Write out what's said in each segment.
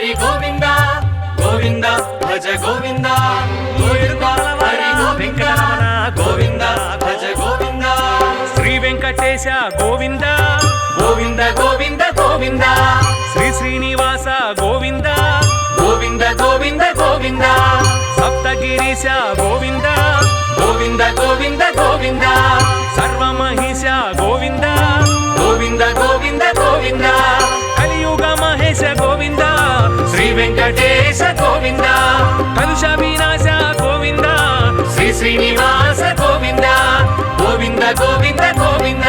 హరి గోవింద గోవింద భజ గోవింద గోవింద హరి గోవింద గోవింద భజ గోవింద శ్రీ వెంకటేశ గోవింద గోవింద గోవింద గోవింద శ్రీ శ్రీనివాస గోవింద గోవింద గోవింద గోవింద సప్తగిరీశ గోవింద గోవింద గోవింద గోవింద సర్వమహిష గోవింద గోవింద గోవింద గోవింద కలియుగ మహేశ గోవింద శ్రీ వెంకటేశ గోవింద కలుష వినాశ గోవింద శ్రీ శ్రీనివాస గోవింద గోవింద గోవింద గోవింద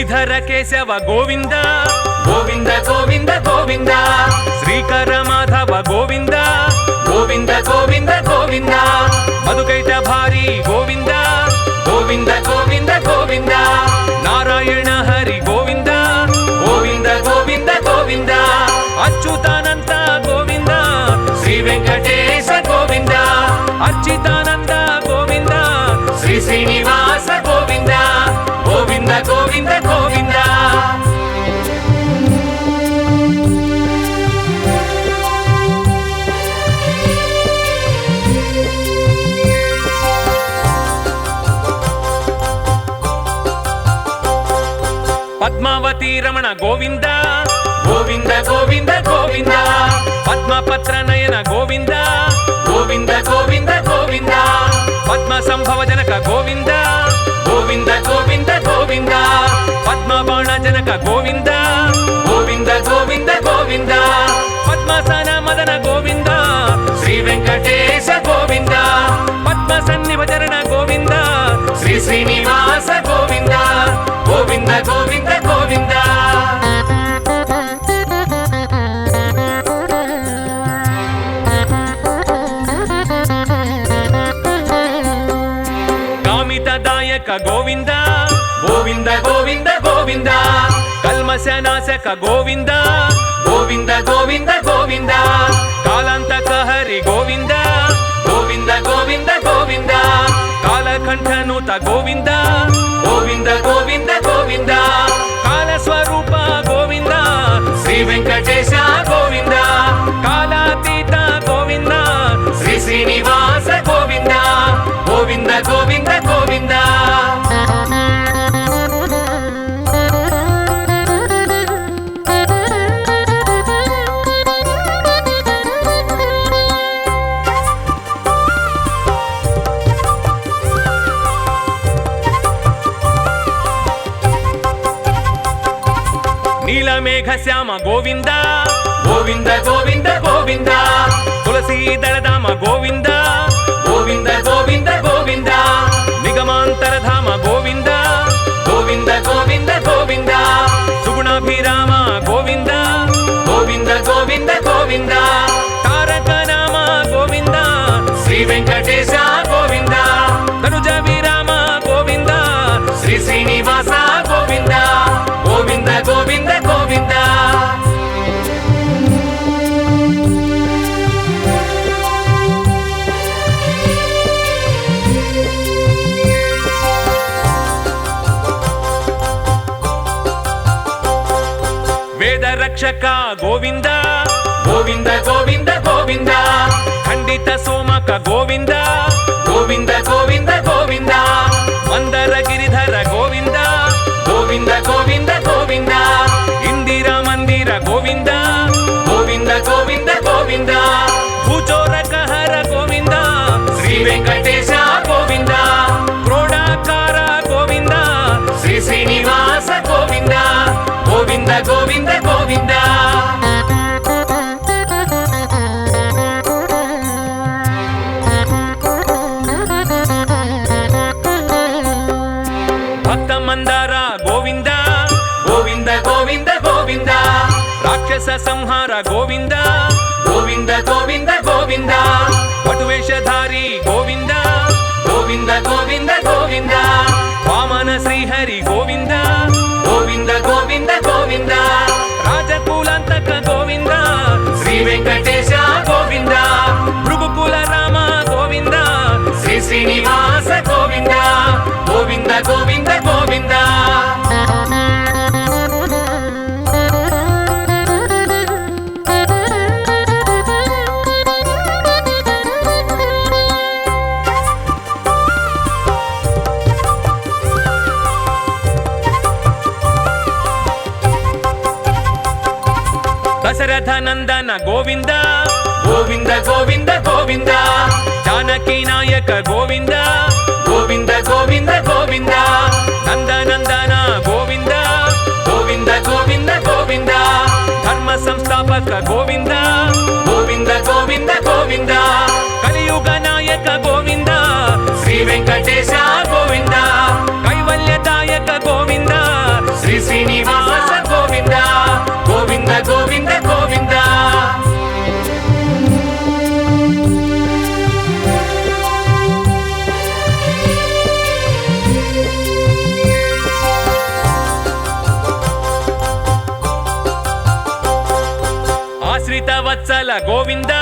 శ్రీధర కేశవ గోవింద గోవింద గోవింద గోవింద శ్రీకర మాధవ గోవింద గోవింద గోవింద గోవింద మధుకైట భారీ గోవింద గోవింద గోవింద గోవింద నారాయణ హరి గోవింద గోవింద గోవింద గోవింద అచ్యుతానంద గోవింద శ్రీ వెంకటేశ గోవింద అచ్యుతానంద గోవింద శ్రీ శ్రీనివాస గోవింద గోవింద గోవింద గోవింద పద్మావతి రమణ గోవింద గోవింద గోవింద గోవింద పద్మపత్ర నయన గోవింద గోవింద గోవింద గోవింద పద్మ సంభవ జనక గోవింద గోవింద గోవింద గోవింద పద్మబాణ జనక గోవింద గోవింద గోవింద గోవింద పద్మసన మదన గోవింద శ్రీ వెంకటేశ గోవింద పద్మ సన్నిభచరణ గోవింద శ్రీ శ్రీనివాస గోవింద గోవింద గోవింద గోవింద కామితదాయక గోవింద గోవింద గోవింద గోవింద కల్మశనాశక గోవింద గోవింద గోవింద గోవింద కాలాంతక హరి గోవింద గోవింద గోవింద గోవింద కాలకంఠనుత గోవింద గోవింద గోవింద గోవింద కాలస్వరూప గోవింద శ్రీ వెంకటేశ గోవింద కాలాతీత గోవింద శ్రీ శ్రీనివాస గోవింద గోవింద గోవింద గోవింద నీలమేఘ శ్యామ గోవింద గోవింద గోవింద గోవింద తులసీదళధామ గోవింద గోవింద గోవింద గోవింద నిగమాంతరధామ గోవింద గోవింద గోవింద గోవింద సుగుణాభిరామ గోవింద గోవింద గోవింద గోవింద తారక నామ గోవింద శ్రీ వెంకటేశ గోవింద తనుజ విరామ గోవింద శ్రీ శ్రీనివాస గోవింద గోవింద గోవింద గోవింద వేద రక్షక గోవింద గోవింద గోవింద గోవింద ఖండిత సోమక గోవింద గోవింద గోవింద గోవింద మందర గిరిధర గోవింద గోవింద గోవింద గోవింద ఇందిరా మందిర గోవింద గోవింద గోవింద గోవింద భూచోరక హర గోవింద శ్రీ వెంకటేశ గోవింద క్రోడాకార గోవింద శ్రీ శ్రీనివాస గోవింద గోవింద గోవింద గోవింద భక్త మందార గోవింద గోవింద గోవింద గోవింద రాక్షస సంహార గోవింద గోవింద గోవింద గోవింద పటువేషధారి గోవింద గోవింద గోవింద గోవింద వామన శ్రీహరి గోవింద గోవింద గోవింద దశరథ నందన గోవింద గోవింద గోవింద గోవింద జానకి నాయక గోవింద గోవింద గోవింద గోవింద నందనందన గోవింద గోవింద గోవింద గోవింద ధర్మ సంస్థాపక గోవింద గోవింద గోవింద గోవింద కలియుగ నాయక గోవింద శ్రీ వెంకటేశ గోవింద కైవల్యదాయక గోవింద శ్రీ శ్రీనివాస గోవింద గోవింద గోవింద గోవింద ఆశ్రిత వత్సల గోవింద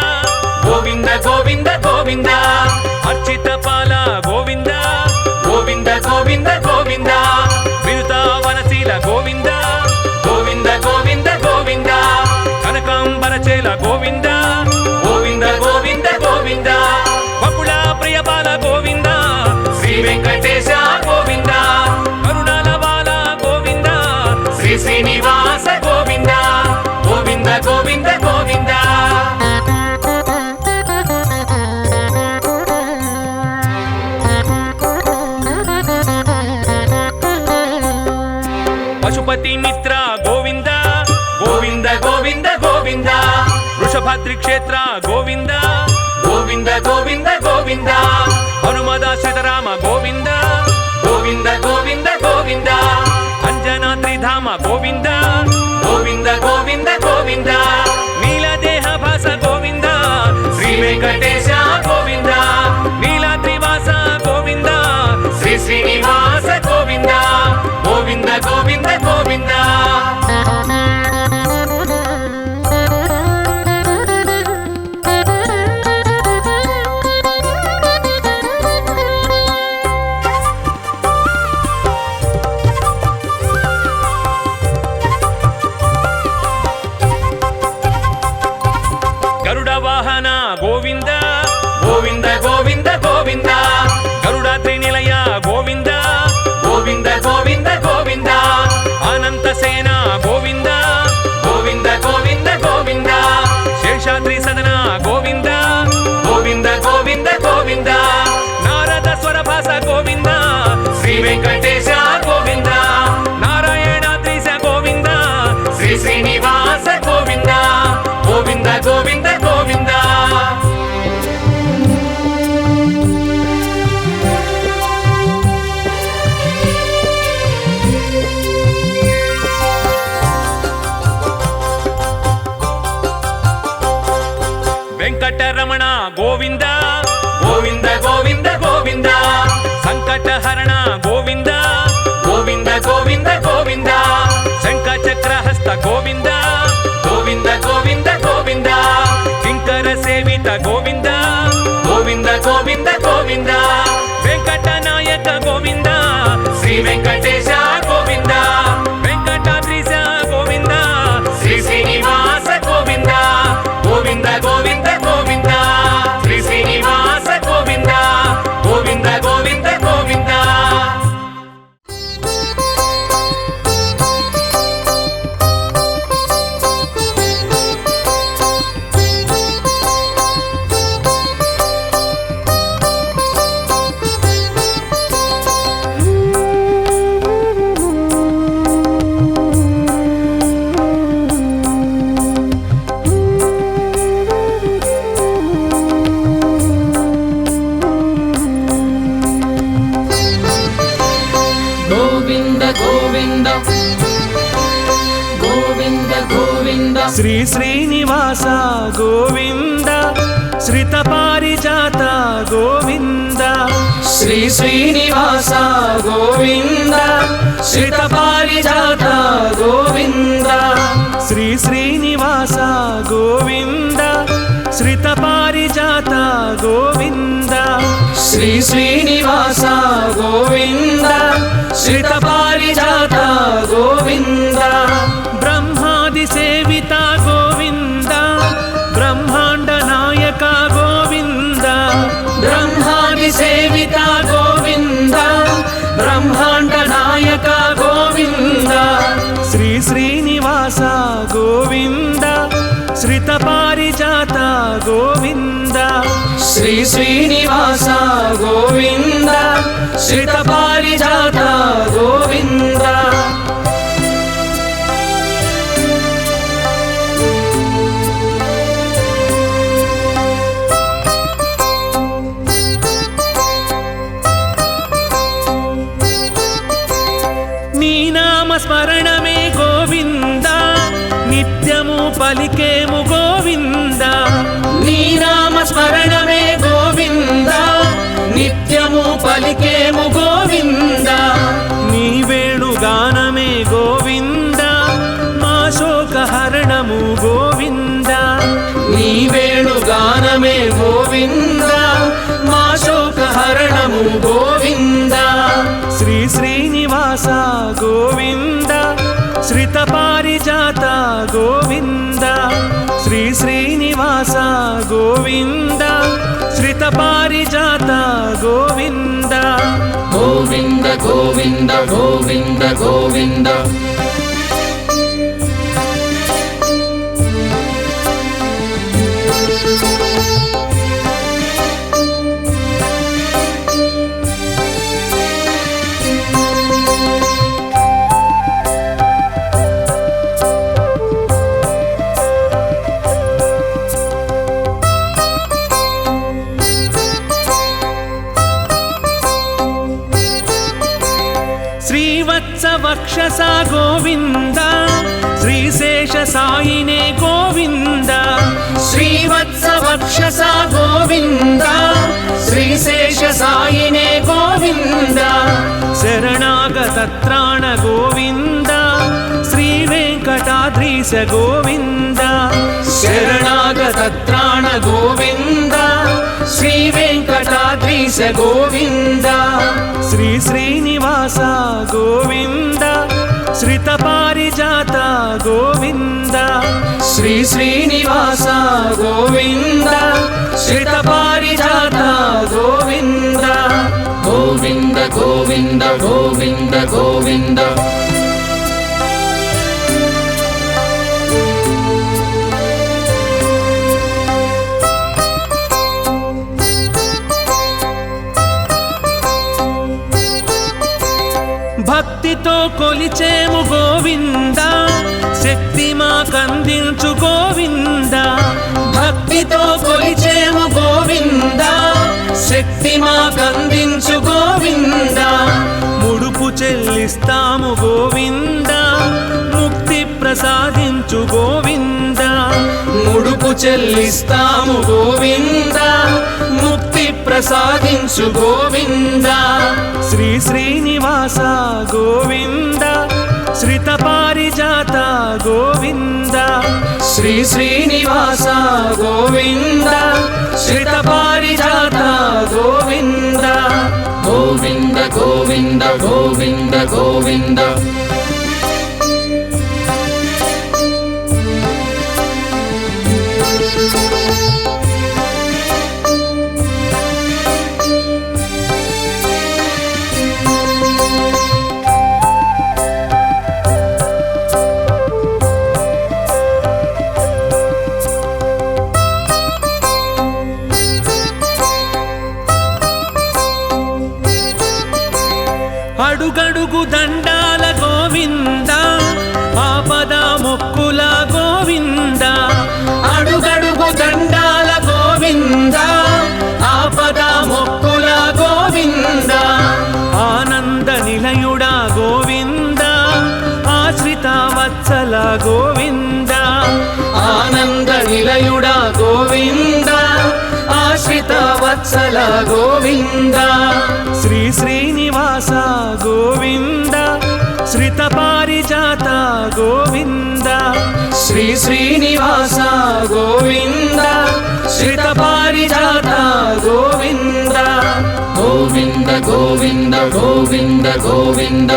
గోవింద గోవింద గోవింద అర్చిత పాల గోవింద గోవింద గోవింద గోవింద వినుత వనశీల గోవింద గోవింద గోవింద గోవింద కనకాంబరచేల గోవింద గోవింద గోవింద గోవింద బకుళ ప్రియపాల గోవింద శ్రీ వెంకటేశ గోవింద కరుణాల బాల గోవింద శ్రీ శ్రీనివాస గోవింద గోవింద గోవింద గోవింద పశుపతి మిత్ర గోవింద గోవింద గోవింద గోవింద వృషభద్రి క్షేత్ర గోవింద గోవింద గోవింద గోవింద హనుమదాశ్రితరామ గోవింద గోవింద గోవింద గోవింద అంజనాద్రిధామ గోవింద గోవింద గోవింద గోవింద నీలదేహ భాస గోవింద శ్రీ వెంకటేశ గోవింద నీలాద్రివాస గోవింద శ్రీ శ్రీనివాస గోవింద గోవింద గోవింద గోవింద గరుడ వాహన గోవింద గోవింద గోవింద గోవింద గరుడాద్రి నిలయ గోవింద గోవింద గోవింద గోవింద అనంత సేన గోవింద గోవింద గోవింద గోవింద శేషాద్రి సదన గోవింద గోవింద గోవింద గోవింద నారద స్వరభాస గోవింద శ్రీ వెంకటేశ గోవింద నారాయణాద్రీశ గోవింద శ్రీ శ్రీనివాస గోవింద గోవింద గోవింద గోవింద వెంకటరమణ గోవింద గోవింద గోవింద గోవింద సంకటహరణ గోవింద గోవింద గోవింద గోవింద శంఖ చక్రహస్త గోవింద గోవింద గోవింద గోవింద కింకర సేవిత గోవింద గోవింద గోవింద గోవింద వెంకటనాయక గోవింద శ్రీ వెంకటేశ గోవింద వెంకటాద్రీశ గోవింద శ్రీ శ్రీనివాస గోవింద గోవింద గోవింద గోవింద శ్రీ శ్రీనివాస గోవింద గోవింద గోవింద గోవింద గోవింద గోవింద గోవింద గోవింద శ్రీ శ్రీనివాస గోవింద శ్రిత పారిజాత గోవింద శ్రీ శ్రీనివాస గోవింద శ్రిత పారిజాత గోవింద శ్రీ శ్రీనివాస గోవింద శ్రిత పారిజాత గోవింద శ్రీ శ్రీనివాస గోవింద శ్రిత పారిజాత గోవింద బ్రహ్మాది సేవిత గోవింద బ్రహ్మాండ నాయక గోవింద బ్రహ్మాది సేవిత గోవింద బ్రహ్మాండ నాయక గోవింద శ్రీ శ్రీనివాస గోవింద శ్రిత పారిజాత గోవింద శ్రీ శ్రీనివాస గోవింద శ్రిత పారిజాత గోవింద నీ నామ స్మరణమే గోవింద నిత్యము పలికేము గోవింద నీ నామ స్మరణమే గోవింద నిత్యము పలికేము గోవింద నీ వేణుగానమే గోవింద మా శోకహరణము గోవింద నీ వేణుగానమే గోవింద మా శోకహరణము గోవింద శ్రీ శ్రీనివాస గోవింద శ్రిత పారిజాత గోవింద శ్రీ శ్రీనివాస గోవింద శ్రిత పారిజాత గోవింద గోవింద గోవింద గోవింద గోవింద వక్షస గోవింద శ్రీశేష సాయినే గోవింద శ్రీవత్స వక్షస గోవింద శ్రీశేష సాయినే గోవింద శరణాగత త్రాణ గోవింద శ్రీ వెంకటాద్రీశ గోవింద శరణాగత త్రాణ గోవింద శ్రీ వెంకటాద్రీశ గోవింద శ్రీ శ్రీనివాస గోవింద శ్రిత పారిజాత గోవింద శ్రీ శ్రీనివాస గోవింద శ్రిత పారిజాత గోవింద గోవింద గోవింద గోవింద గోవింద భక్తితో కొలిచేము గోవింద శక్తి మాకందించు గోవింద భక్తితో కొలిచేము గోవింద శక్తి మాకందించు గోవింద ముడుపు చెల్లిస్తాము గోవింద ముక్తి ప్రసాదించు గోవింద ముడుపు చెల్లిస్తాము గోవింద ముక్తి ప్రసాదించు గోవింద శ్రీ శ్రీనివాస గోవింద శ్రిత పారిజాత గోవింద శ్రీ శ్రీనివాస గోవింద శ్రిత పారిజాత గోవింద గోవింద గోవింద గోవింద గోవింద అడుగడుగు దండాల గోవింద ఆపద మొక్కుల గోవింద అడుగడుగు దండాల గోవింద ఆపద మొక్కుల గోవింద ఆనంద నిలయుడా గోవింద ఆశ్రిత వత్సల గోవింద ఆనంద నిలయుడా గోవింద ఆశ్రిత వత్సల గోవింద శ్రీ శ్రీనివాస గోవింద శ్రిత పారిజాత గోవింద శ్రీ శ్రీనివాస గోవింద శ్రిత పారిజాత గోవింద గోవింద గోవింద గోవింద గోవింద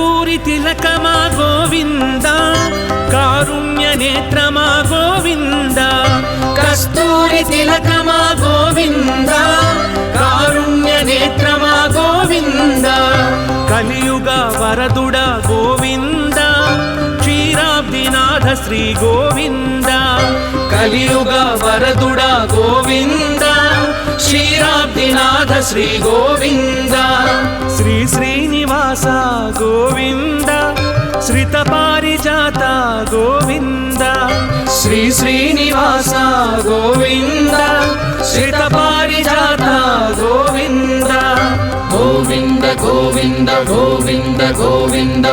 కస్తూరి తిలకమా గోవింద కారుణ్య నేత్రమా గోవింద కస్తూరి తిలకమా గోవింద కారుణ్య నేత్రమా గోవింద కలియుగ వరదుడ గోవింద క్షీరాబ్దినాథ శ్రీ గోవింద కలియుగ వరదుడ గోవింద క్షీరాబ్దినాథ శ్రీ గోవింద శ్రీ శ్రీనివాస గోవింద శ్రిత పారిజాత గోవింద శ్రీ శ్రీనివాస గోవింద శ్రిత పారిజాత గోవింద గోవింద గోవింద గోవింద గోవింద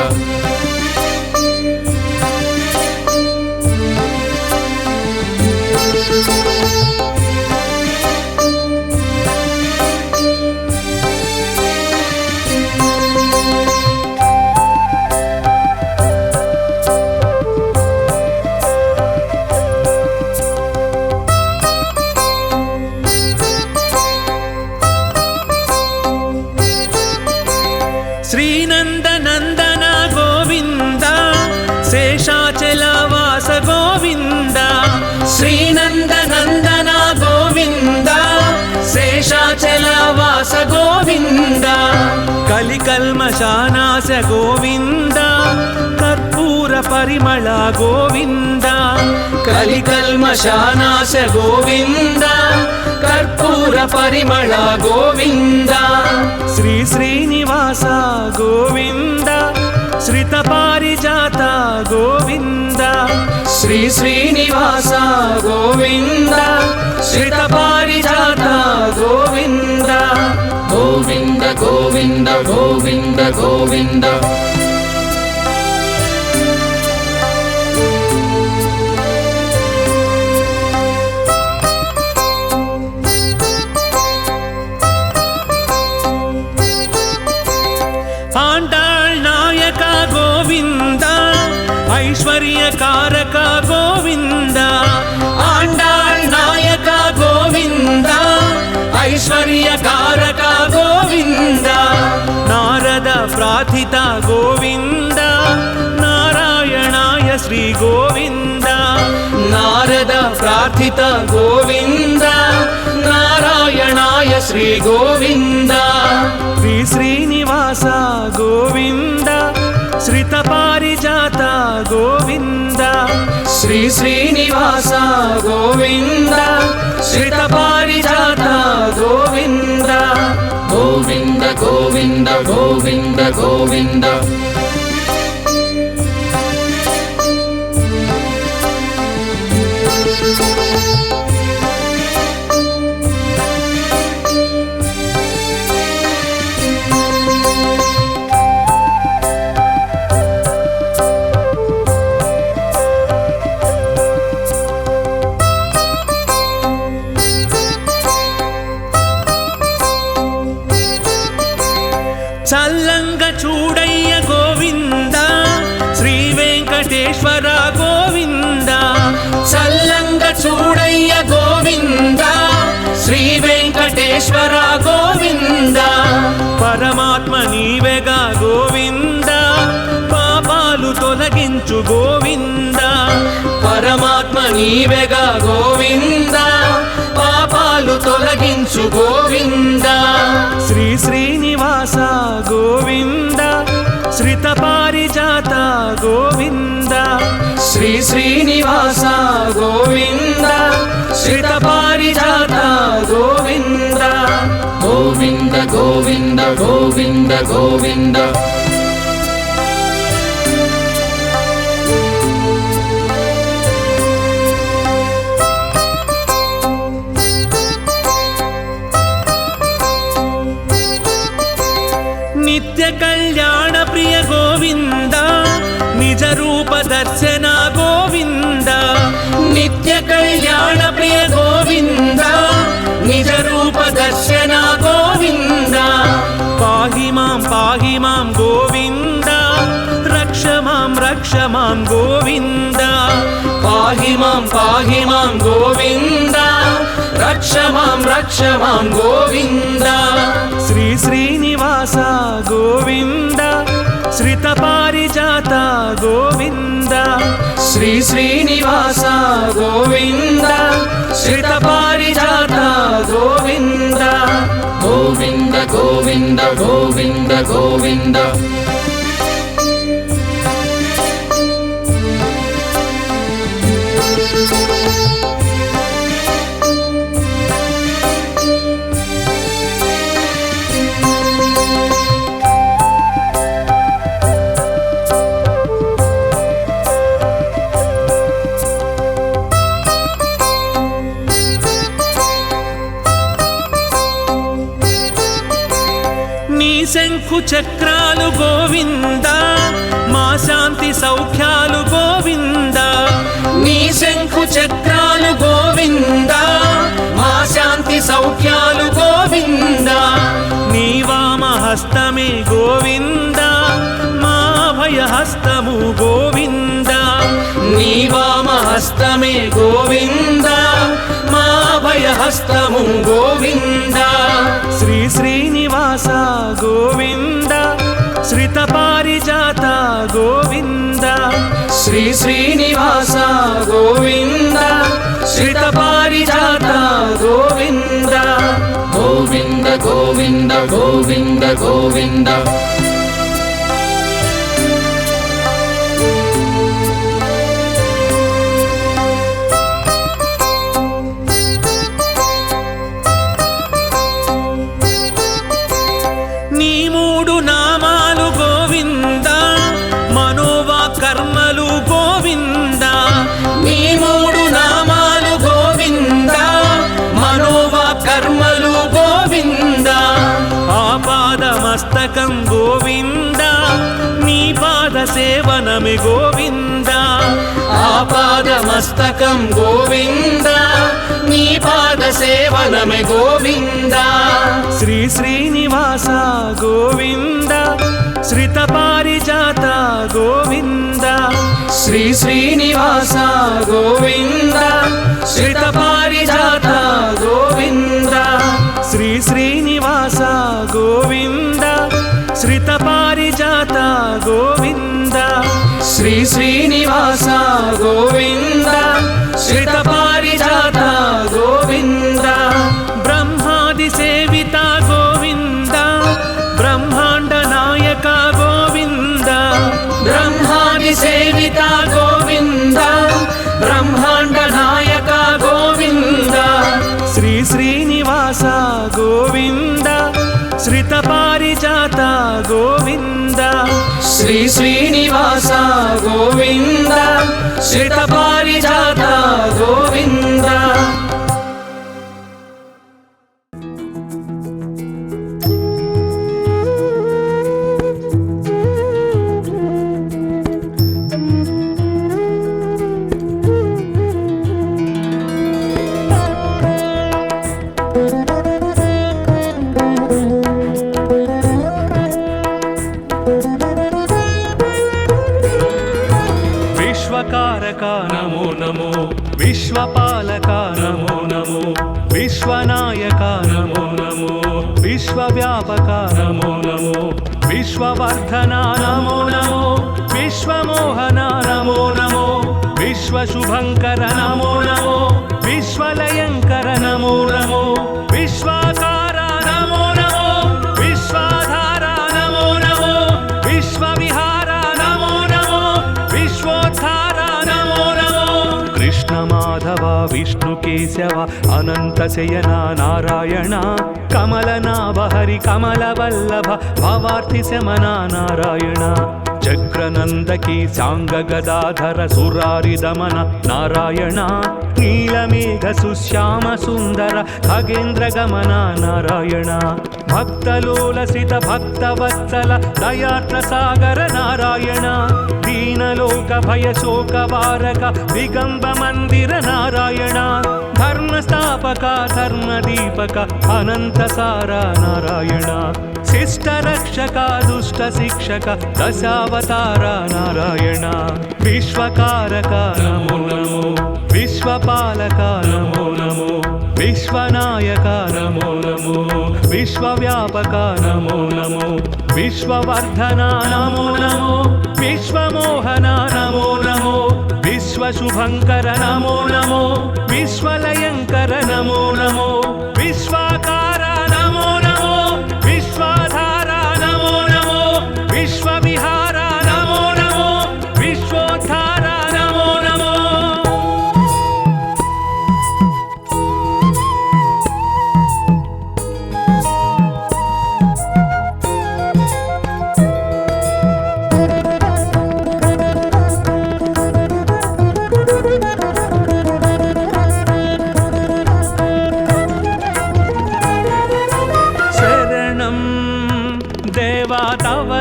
శ్రీనందనందన గోవింద శేషాచలవాస గోవింద శ్రీనందనందన గోవింద శేషాచలవాస గోవింద కలికల్మషానాశ గోవింద కర్పూర పరిమళ గోవింద కలికల్మషానాశ గోవింద కర్పూర పరిమళ గోవింద శ్రీ శ్రీనివాస గోవింద శ్రిత పారిజాత గోవింద శ్రీ శ్రీనివాస గోవింద శ్రిత పారిజాత గోవింద గోవింద గోవింద గోవింద గోవింద ఆండాళ్ నాయక గోవింద ఐశ్వర్యకారక గోవింద ఆండాళ్ నాయక గోవింద ఐశ్వర్యకారక గోవింద నారద ప్రార్థిత గోవింద నారాయణాయ శ్రీ గోవింద నారద ప్రార్థిత గోవింద నారాయణాయ శ్రీ గోవింద శ్రీ శ్రీనివాస గోవింద శ్రిత పారిజాత గోవింద శ్రీ శ్రీనివాస గోవింద శ్రిత పారిజాత గోవింద గోవింద గోవింద గోవింద గోవింద చల్లంగ చూడయ్య గోవింద శ్రీ వెంకటేశ్వర గోవింద చల్లంగ చూడయ్య గోవింద శ్రీ వెంకటేశ్వర గోవింద పరమాత్మ నీవెగా గోవింద పాపాలు తొలగించు గోవింద పరమాత్మ నీవెగా గోవింద పాపాలు తొలగించు గోవింద శ్రీ శ్రీనివాస గోవింద శ్రిత పారిజాత గోవింద శ్రీ శ్రీనివాస గోవింద శ్రిత పారిజాత గోవింద గోవింద గోవింద గోవింద గోవింద నిత్య కళ్యాణ ప్రియ గోవింద నిజ రూప దర్శన గోవింద నిత్య కళ్యాణ ప్రియ గోవింద నిజ రూప దర్శన గోవింద పాహి మాం గోవింద రక్ష మాం గోవింద పాహి మాం గోవింద రక్ష మాం గోవింద శ్రీ శ్రీనివాస గోవింద శ్రిత శ్రితపారిజాత గోవింద శ్రీ శ్రీనివాస గోవింద శ్రితపారిజాత గోవింద గోవింద గోవింద గోవింద గోవింద శంఖు చక్రాలు గోవింద మా శాంతి సౌఖ్యాలు గోవింద నీ శంఖు చక్రాలు గోవింద మా శాంతి సౌఖ్యాలు గోవింద నీ వామహస్తమే గోవింద మా భయహస్తము గోవింద నీ వామహస్తమే గోవింద మా భయహస్తము గోవింద శ్రీ శ్రీనివాస గోవింద శ్రితపారిజాత గోవింద శ్రీ శ్రీనివాస గోవింద శ్రితపారిజాత గోవింద గోవింద గోవింద గోవింద గోవింద నీ మూడు నామాలు గోవింద మనోవా కర్మలు గోవింద నీ మూడు నామాలు గోవింద మనోవా కర్మలు గోవింద ఆపాదమస్తకం గోవింద నీ పాద సేవనమి గోవింద ఆపాదమస్తకం గోవింద నీ పాద సేవనమే గోవింద శ్రీ శ్రీనివాస గోవింద శ్రితపారిజాత గోవింద శ్రీ శ్రీనివాస గోవింద శ్రితపారిజాత గోవింద శ్రీ శ్రీనివాస గోవింద శ్రితపారిజాత గోవింద శ్రీ శ్రీనివాస గోవింద శ్రితపారిజాత గోవింద బ్రహ్మాది సేవిత గోవింద బ్రహ్మాండ నాయక గోవింద బ్రహ్మాది సేవిత గోవింద బ్రహ్మాండ నాయక గోవింద శ్రీ శ్రీనివాస గోవింద శ్రితపారిజాత గోవింద శ్రీ శ్రీనివాస గోవింద శ్రితపారిజాత గోవింద విశ్వకారక నమో నమో విశ్వపాలక నమో నమో విశ్వనాయక నమో నమో విశ్వవ్యాపక నమో నమో విశ్వవర్ధన నమో నమో విశ్వమోహన నమో నమో విశ్వశుభంకర నమో నమో విశ్వలయంకర నమో నమో విశ్వాకార నమో నమో విశ్వాధార నమో నమో విశ్వవిహార నమో నమో విశ్వోద్ధార నమో నమో కృష్ణ మాధవ విష్ణు కేశవ అనంత శయన నారాయణ కమలనాభ హరి కమలవల్లభ భవార్తి శమన నారాయణ చక్రనందకి సాంగ గదాధర సురారి దమన నారాయణ నీలమేఘ సుశ్యామ సుందర ఖగేంద్ర గమన నారాయణ భక్తలోలసిత భక్తవత్సల దయార్ద్ర సాగర నారాయణ దీనలోక భయ శోక వారక దిగంబ మందిర నారాయణ ధర్మ స్థాపక ధర్మ దీపక అనంత సార నారాయణ శిష్ట రక్షక దుష్ట శిక్షక దశావతార నారాయణ విశ్వకారక నమో నమో విశ్వపాలక నమో నమో విశ్వనాయక నమో నమో విశ్వవ్యాపక నమో నమో విశ్వవర్ధన నమో నమో విశ్వమోహన నమో నమో విశ్వశుభంకర నమో నమో విశ్వలయంకర నమో నమో విశ్వాకార నమో నమో విశ్వాధార నమో నమో విశ్వవిహార నమో నమో విశ్వోద్ధార నమో నమో.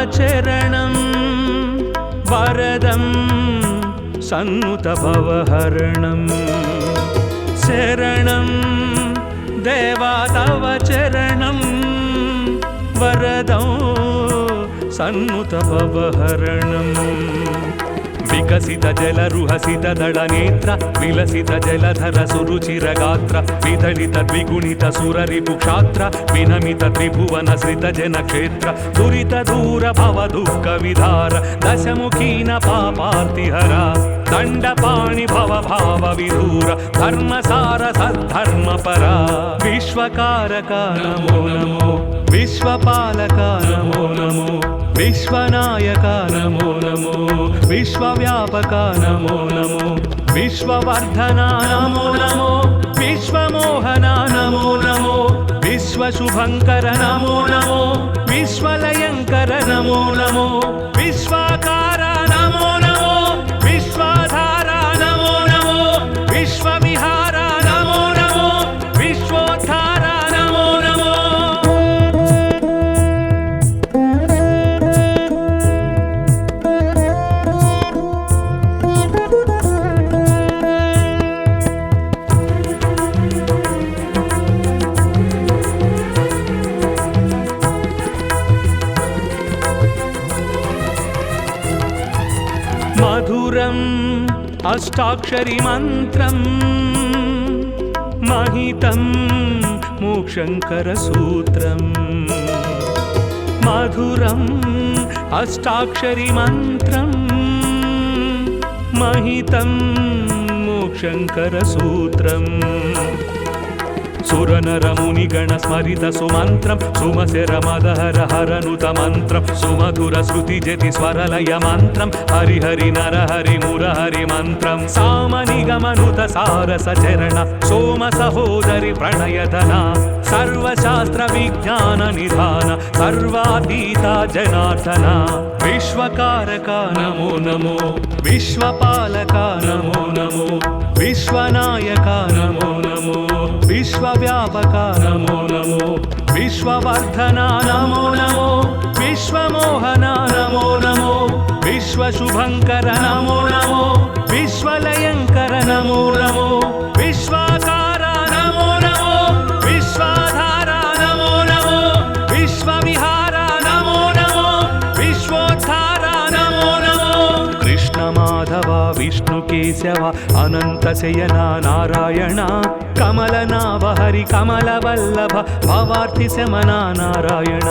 చరణం వరదం సన్నుత భవహరణం శరణం దేవా తవ చరణం వరదం సన్నుత భవహరణం వికసిత జలరుహసిత దళ నేత్ర విలసిత జలధర సురుచిర గాత్ర విదళిత ద్విగుణిత సురరిపు క్షాత్ర వినమిత త్రిభువన శ్రిత జన క్షేత్ర దురిత దూర భవ దుఃఖ విధార దశముఖీన పాపార్తిహర దండపాణి భవ భావ విధూర ధర్మసార సద్ధర్మ పరా విశ్వకారక నమో నమో విశ్వపాలక నమో నమో విశ్వనాయక నమో నమో విశ్వవ్యాపక నమో నమో విశ్వవర్ధన నమో నమో విశ్వమోహన నమో నమో విశ్వశుభంకర నమో నమో విశ్వలయంకర నమో నమో విశ్వాకార నమో నమో విశ్వాధార నమో నమో విశ్వవిహార నమో నమో విశ్వోద్ధార నమో నమో. మధురం అష్టాక్షరి మంత్రం మహితం మోక్షంకర సూత్రం మధురం అష్టాక్షరి మంత్రం మహితం మోక్షంకర సూత్రం సురనరముని గణ స్మరిత సుమంత్రం సుమశర మదహర హరనుత మంత్రం సుమధుర శృతి జతి స్వరలయ మంత్రం హరిహరి నరహరి మురహరి మంత్రం సామని గమనుత సారస చరణ సోమ సహోదరి ప్రణయధన సర్వశాస్త్ర విజ్ఞాన నిధాన సర్వాతీత జనార్దన విశ్వకారక నమో నమో విశ్వపాలక నమో నమో విశ్వనాయక నమో నమో విశ్వవ్యాపక నమో నమో విశ్వవర్ధన నమో నమో విశ్వమోహన నమో నమో విశ్వశుభంకర నమో నమో విశ్వలయంకర నమో నమో విశ్వాకార నమో నమో విశ్వాధార నమో నమో విశ్వవిహార నమో నమో విశ్వోద్ధార నమో నమో. కృష్ణ మాధవ విష్ణు కేశవ అనంత శయన నారాయణ కమలనాభ హరి కమల వల్లభ భవార్తి శమన నారాయణ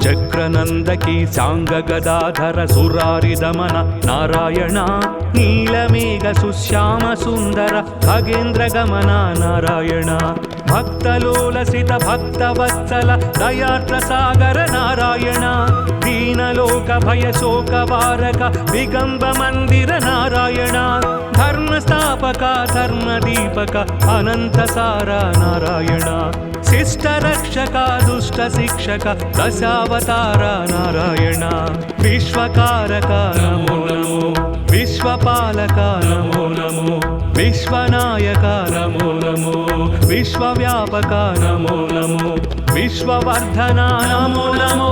చక్రనందకి సాంగ గదాధర సురారి దమన నారాయణ నీలమేఘ సుశ్యామ సుందర ఖగేంద్ర గమన నారాయణ భక్తలోలసిత భక్తవత్సల దయార్ద్ర సాగర నారాయణ దీనలోక భయ శోక వారక దిగంబ మందిర నారాయణ ధర్మస్థాపక ధర్మదీపక అనంత సార నారాయణ శిష్ట రక్షక దుష్ట శిక్షక దశావతార నారాయణ విశ్వకారక నమో నమో విశ్వపాలక నమో నమో విశ్వనాయక నమో నమో విశ్వవ్యాపక నమో నమో విశ్వవర్ధన నమో నమో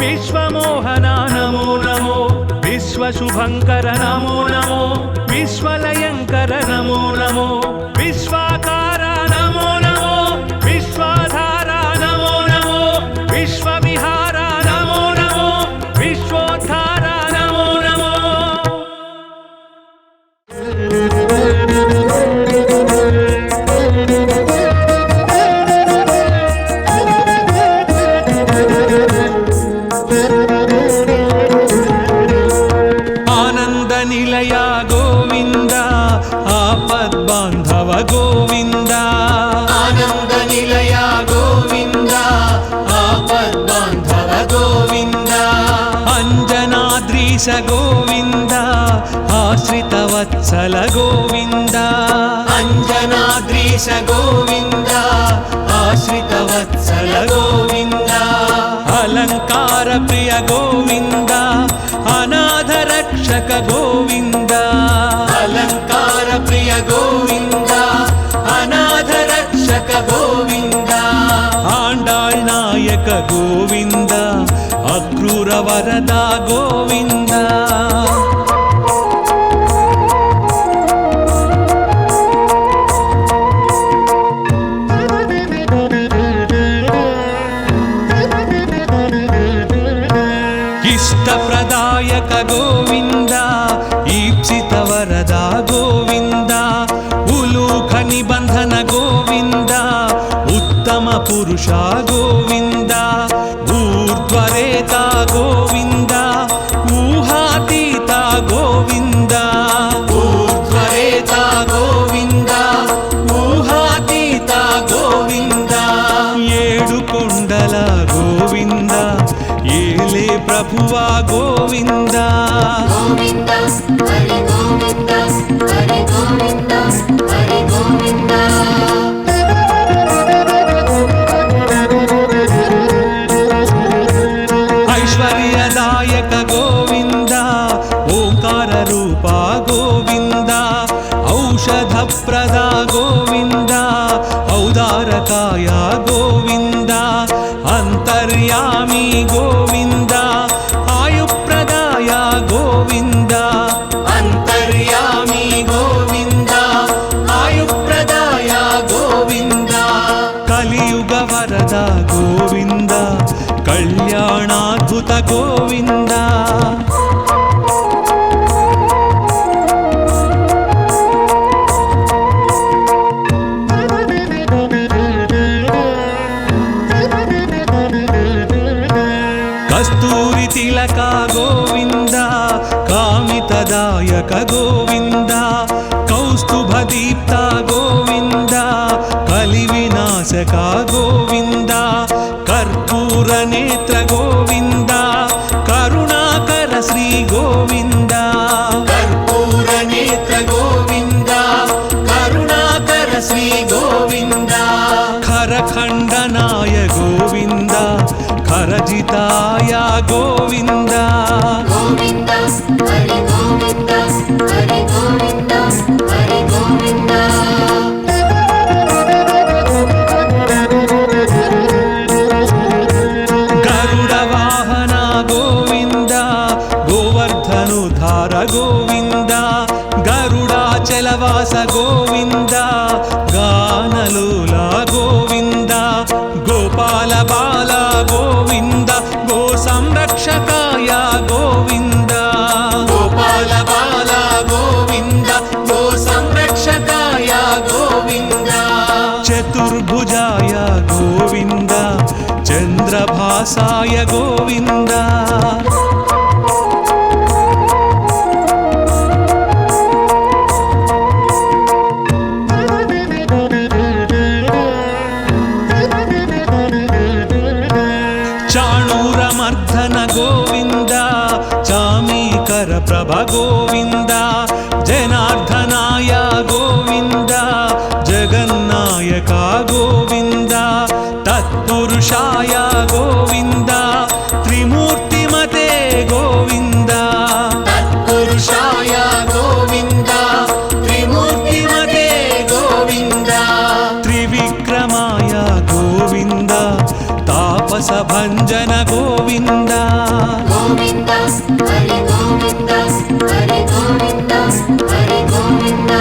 విశ్వమోహన నమో నమో విశ్వశుభంకర నమో నమో విశ్వలయంకర నమో నమో విశ్వాకార నమో నమో విశ్వాధార నమో నమో విశ్వవిహార నమో నమో విశ్వోద్ధార నమో నమో. నిలయ గోవింద ఆపద్బాంధవ గోవింద ఆనంద నిలయ గోవింద ఆపద్బాంధవ గోవింద అంజనాద్రీశ గోవింద ఆశ్రిత వత్సల గోవింద అంజనాద్రీశ గోవింద ఆశ్రిత వత్సల గోవింద అలంకార ప్రియ గోవింద అనాథ రక్షక గోవింద అలంకార ప్రియ గోవింద అనాథ రక్షక గోవింద ఆండాళ్ నాయక గోవింద అక్రూర వరద గోవింద ఇష్టప్రదాయక గోవింద ఈప్సిత వరద గోవింద ఉలూఖ నిబంధన గోవింద ఉత్తమ పురుష గోవింద ఊర్ధ్వరేత గోవింద ఊహాతీత గోవింద ఊర్ధ్వరేత గోవింద ఊహాతీత గోవింద ఏడు కొండల గోవింద ఏలే ప్రభువా గోవింద గోవింద హరి గోవింద హరి గోవింద హరి గోవింద ఐశ్వర్యదాయక గోవింద ఓంకార రూప గోవింద ఔషధప్రద గోవింద ఔదారకాయ గోవింద అంతర్యామి గోవింద ఆయుప్రదాయ గోవింద అంతర్యామి గోవింద ఆయుప్రదాయ గోవింద కలియుగ వరద గోవింద కళ్యాణాద్భుత గోవింద కస్తూరి తిలక గోవింద కామితదాయక గోవింద కౌస్తుభదీప్త గోవింద కలి వినాశక గోవింద కర్పూర నేత్ర గోవింద కరుణాకర శ్రీ గోవింద కర్పూర నేత్ర గోవింద కరుణాకర శ్రీ గోవింద ఖరఖండనాయ గోవింద ఖరజితాయ గోవింద గోవింద హరి గోవింద హరి గోవింద హరి గోవింద గరుడ వాహన గోవింద గోవర్ధనుధార గోవింద గరుడాచలవాస గోవింద గానలోల గోవింద గోపాల బాల గోవింద గో సంరక్షకాయ గోవింద గోపాల బాల గోవింద గో సంరక్షకాయ గోవింద చతుర్భుజాయ గోవింద చంద్రభాసాయ గోవింద చాణూరమర్ధన గోవింద చామీకర ప్రభ గోవింద జనార్దనాయ గోవింద జగన్నాయక గోవింద తత్పురుషాయ గోవింద త్రిమూర్తిమతే గోవింద తత్పురుషాయ గోవింద త్రిమూర్తిమతే గోవింద త్రివిక్రమాయ గోవింద తాపస భంజన గోవింద గోవింద హరి గోవింద హరి గోవింద హరి గోవింద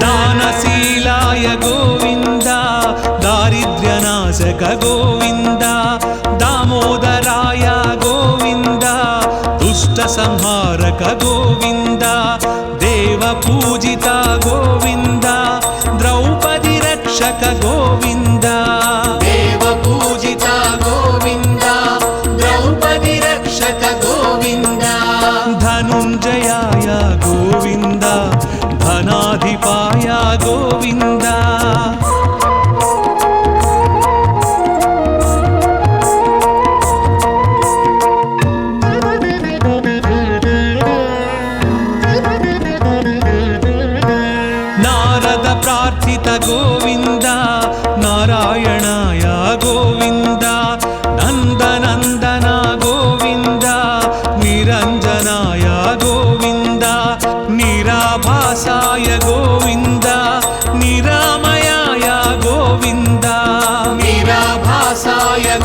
దానశీలాయ గోవింద దారిద్ర్యనాశక గోవింద దామోదరాయ గోవింద దుష్ట సంహారక గోవింద దేవ పూజిత గోవింద ద్రౌపది రక్షక గోవింద దేవ పూజిత గోవింద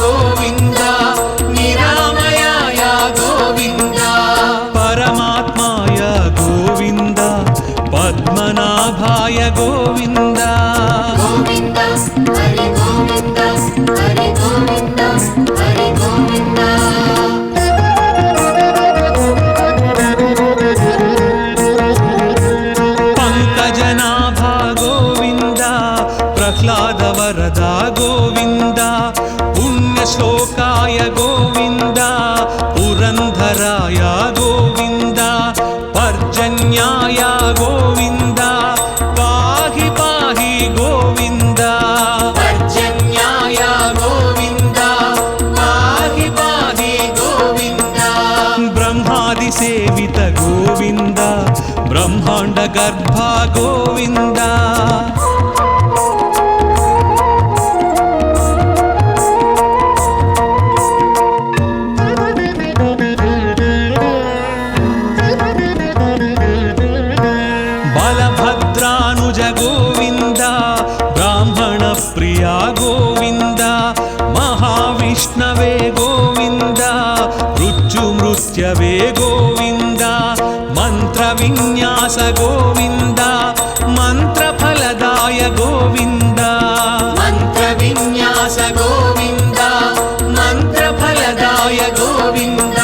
గోవింద నిరామయాయ గోవింద పరమాత్మాయ గోవింద పద్మనాభాయ గోవింద గోవింద హరి గోవింద హరి గోవింద హరి గోవింద పంకజనాభా గోవింద ప్రహ్లాద వరద గోవింద పుణ్యశ్లోకాయ గోవింద పురంధరాయ గోవింద పర్జన్యాయ గోవింద పాహి పాహి గోవింద పర్జన్యాయ గోవింద పాహి పాహి గోవింద బ్రహ్మాది సేవిత గోవింద బ్రహ్మాండ గర్భ గోవింద బలభద్రానుజ గోవింద బ్రాహ్మణ ప్రియ గోవింద మహావిష్ణవే గోవింద మృత్యుమృత్యవే గోవింద మంత్ర విన్యాస గోవింద మంత్రఫలదాయ గోవింద మంత్ర విన్యాస గోవింద మంత్రఫలదాయ గోవింద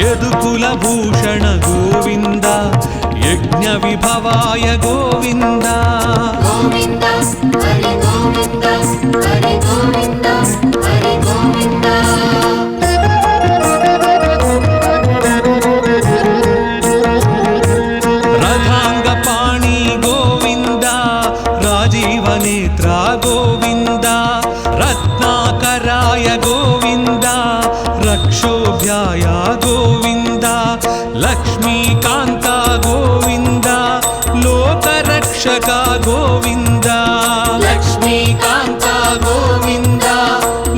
యదుకుల భూషణ గోవింద యజ్ఞ విభవాయ గోవింద గోవింద హరి గోవింద హరి గోవింద హరి గోవింద రథాంగపాణి గోవింద రాజీవనేత్ర గోవింద రత్నాకరాయ గోవింద రక్షోభ్యాయ గోవింద లక్ష్మీకాంత గోవింద లోకరక్షక గోవింద లక్ష్మీకాంత గోవింద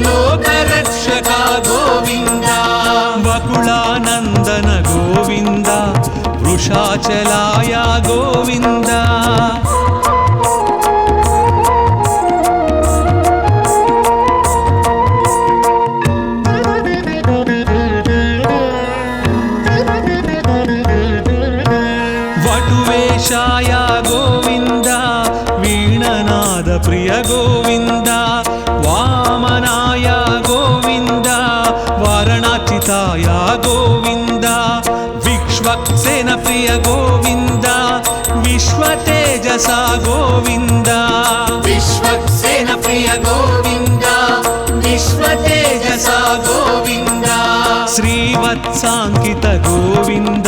లోకరక్షక గోవింద వకుళానందన గోవింద వృషాచలాయ గోవింద వటువేషాయ గోవింద వీణనాద ప్రియ గోవింద వామనాయ గోవింద వారణాచితాయ గోవింద విక్ష్వక్సేన ప్రియ గోవింద విశ్వతేజస గోవింద విశ్వక్సేన ప్రియ గోవింద విశ్వతేజస గోవింద శ్రీవత్సాంకిత గోవింద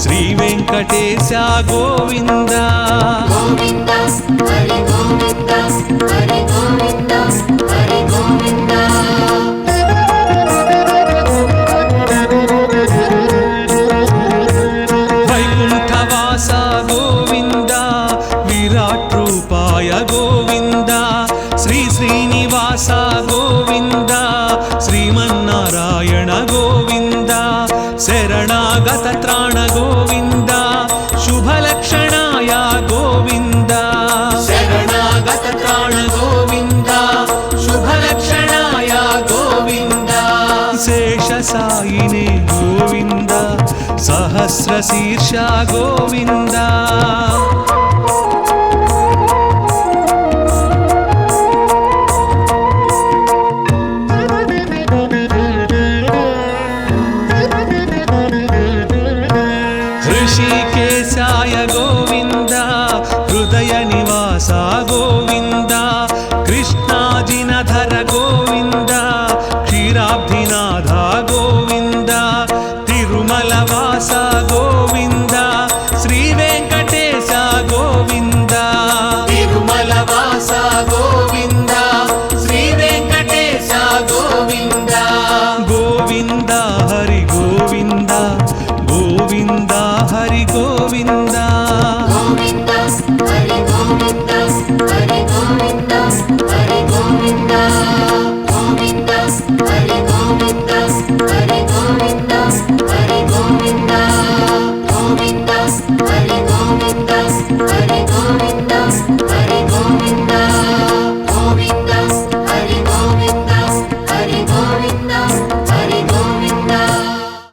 శ్రీ వెంకటేశ గోవింద గోవింద హరి గోవింద హరి గోవింద హరి గోవింద వైకుంఠవాస గోవింద విరాట్ రూపాయ గోవింద శ్రీ శ్రీనివాస గోవింద శ్రీమన్నారాయణ గోవింద శరణాగత త్రాణ గోవింద శుభలక్షణాయ గోవింద శరణాగత త్రాణ గోవింద శుభలక్షణాయ గోవింద శేషసాయినే గోవింద సహస్రశీర్ష గోవింద హృషికేశాయ గోవింద హృదయ నివాస గోవింద కృష్ణాజినధర గోవింద క్షీరాబ్ధి